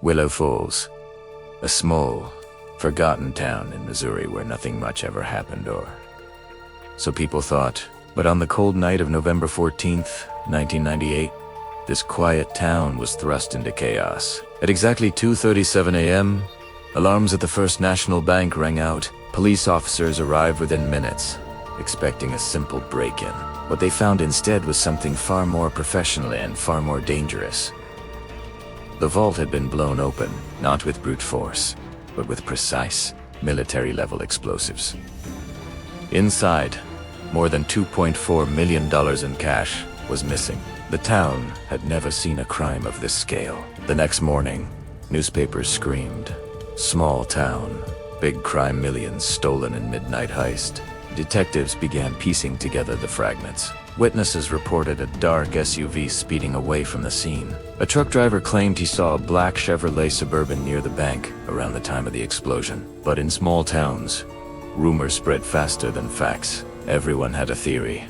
Willow Falls, a small, forgotten town in Missouri where nothing much ever happened, or so people thought. But on the cold night of November 14th, 1998, this quiet town was thrust into chaos. At exactly 2:37 a.m., alarms at the First National Bank rang out. Police officers arrived within minutes, expecting a simple break-in. What they found instead was something far more professional and far more dangerous. The vault had been blown open, not with brute force, but with precise, military-level explosives. Inside, more than $2.4 million in cash was missing. The town had never seen a crime of this scale. The next morning, newspapers screamed, "Small town, big crime, millions stolen in midnight heist." Detectives began piecing together the fragments. Witnesses reported a dark SUV speeding away from the scene. A truck driver claimed he saw a black Chevrolet Suburban near the bank around the time of the explosion. But in small towns, rumors spread faster than facts. Everyone had a theory,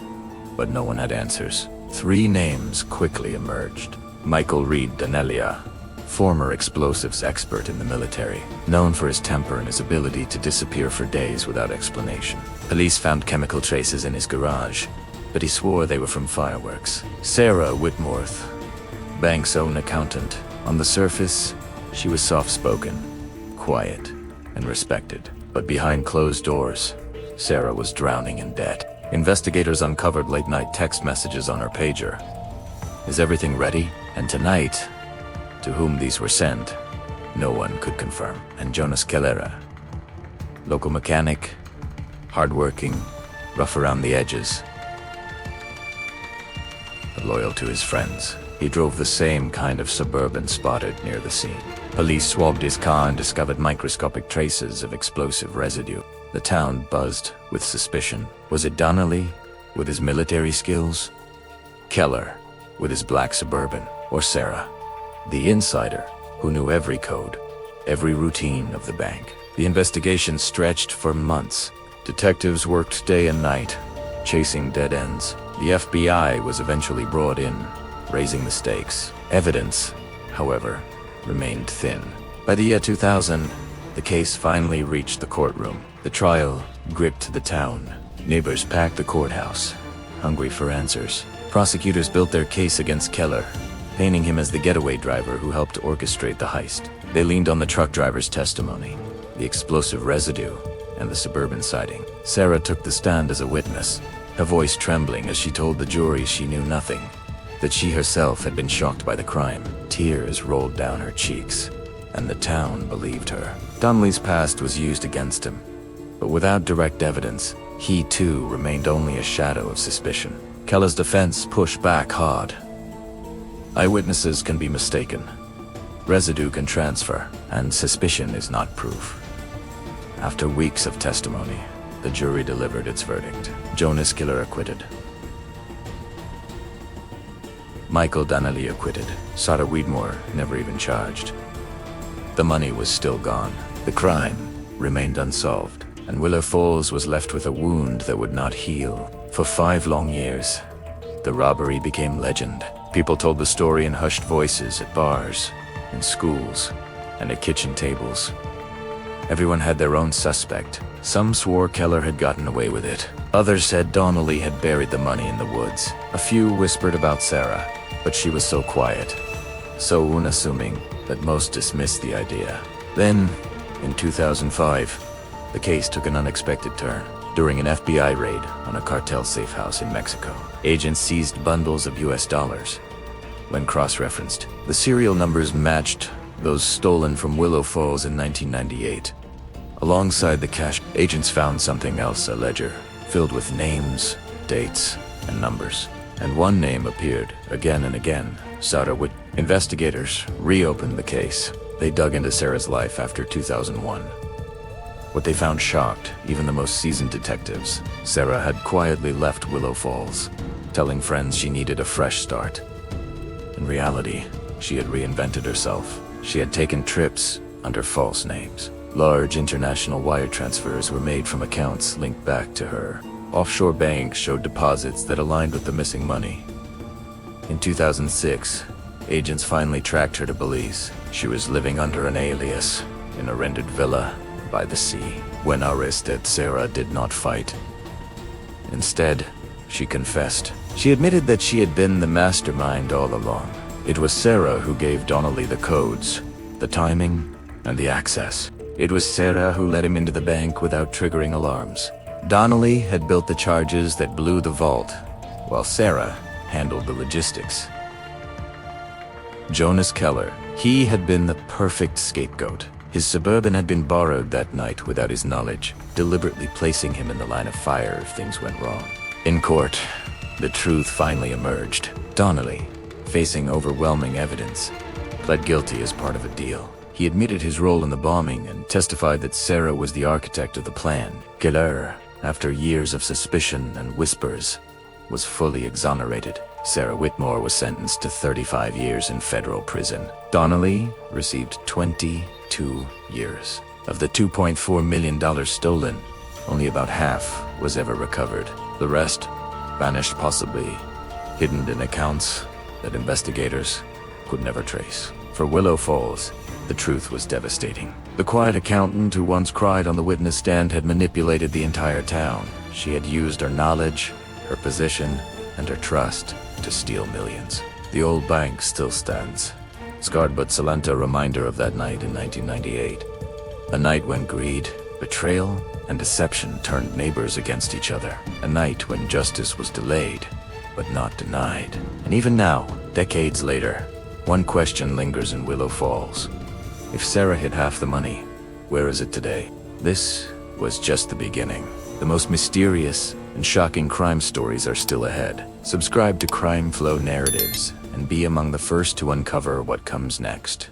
but no one had answers. 3 names quickly emerged. Michael Reed Danelia, former explosives expert in the military, known for his temper and his ability to disappear for days without explanation. Police found chemical traces in his garage, but he swore they were from fireworks. Sarah Whitworth, bank's own accountant. On the surface, she was soft-spoken, quiet, and respected. But behind closed doors, Sarah was drowning in debt. Investigators uncovered late-night text messages on her pager. "Is everything ready?" And tonight, to whom these were sent, no one could confirm. And Jonas Kellera, local mechanic, hardworking, rough around the edges, but loyal to his friends. He drove the same kind of Suburban spotted near the scene. Police swabbed his car and discovered microscopic traces of explosive residue. The town buzzed with suspicion. Was it Donnelly, with his military skills? Keller, with his black Suburban? Or Sarah, the insider, who knew every code, every routine of the bank? The investigation stretched for months. Detectives worked day and night, chasing dead ends. The FBI was eventually brought in, raising the stakes. Evidence, however, remained thin. By the year 2000, the case finally reached the courtroom. The trial gripped the town. Neighbors packed the courthouse, hungry for answers. Prosecutors built their case against Keller, painting him as the getaway driver who helped orchestrate the heist. They leaned on the truck driver's testimony, the explosive residue, and the Suburban sighting. Sarah took the stand as a witness, her voice trembling as she told the jury she knew nothing, that she herself had been shocked by the crime. Tears rolled down her cheeks, and the town believed her. Donnelly's past was used against him, but without direct evidence, he too remained only a shadow of suspicion. Keller's defense pushed back hard. Eyewitnesses can be mistaken, residue can transfer, and suspicion is not proof. After weeks of testimony, the jury delivered its verdict. Jonas Keller acquitted. Michael Donnelly acquitted. Sarah Whitmore never even charged. The money was still gone. The crime remained unsolved, and Willow Falls was left with a wound that would not heal. For 5 long years, the robbery became legend. People told the story in hushed voices at bars, in schools, and at kitchen tables. Everyone had their own suspect. Some swore Keller had gotten away with it. Others said Donnelly had buried the money in the woods. A few whispered about Sarah, but she was so quiet, so unassuming, that most dismissed the idea. Then, in 2005, the case took an unexpected turn. During an FBI raid on a cartel safe house in Mexico, agents seized bundles of US dollars. When cross-referenced, the serial numbers matched those stolen from Willow Falls in 1998. Alongside the cash, agents found something else, a ledger filled with names, dates, and numbers. And one name appeared again and again, Sarah Whit. Investigators reopened the case. They dug into Sarah's life after 2001. What they found shocked even the most seasoned detectives. Sarah had quietly left Willow Falls, telling friends she needed a fresh start. In reality, she had reinvented herself. She had taken trips under false names. Large international wire transfers were made from accounts linked back to her. Offshore banks showed deposits that aligned with the missing money. In 2006, agents finally tracked her to Belize. She was living under an alias in a rented villa by the sea. When arrested, Sarah did not fight. Instead, she confessed. She admitted that she had been the mastermind all along. It was Sarah who gave Donnelly the codes, the timing, and the access. It was Sarah who led him into the bank without triggering alarms. Donnelly had built the charges that blew the vault, while Sarah handled the logistics. Jonas Keller, he had been the perfect scapegoat. His Suburban had been borrowed that night without his knowledge, deliberately placing him in the line of fire if things went wrong. In court, the truth finally emerged. Donnelly, facing overwhelming evidence, pled guilty as part of a deal. He admitted his role in the bombing and testified that Sarah was the architect of the plan. Keller, after years of suspicion and whispers, was fully exonerated. Sarah Whitmore was sentenced to 35 years in federal prison. Donnelly received 22 years. Of the $2.4 million stolen, only about half was ever recovered. The rest vanished, possibly hidden in accounts that investigators could never trace. For Willow Falls, the truth was devastating. The quiet accountant who once cried on the witness stand had manipulated the entire town. She had used her knowledge, her position, and her trust to steal millions. The old bank still stands, scarred but silent, a reminder of that night in 1998. A night when greed, betrayal, and deception turned neighbors against each other. A night when justice was delayed, but not denied. And even now, decades later, one question lingers in Willow Falls. If Sarah had half the money, where is it today? This was just the beginning. The most mysterious and shocking crime stories are still ahead. Subscribe to Crime Flow Narratives and be among the first to uncover what comes next.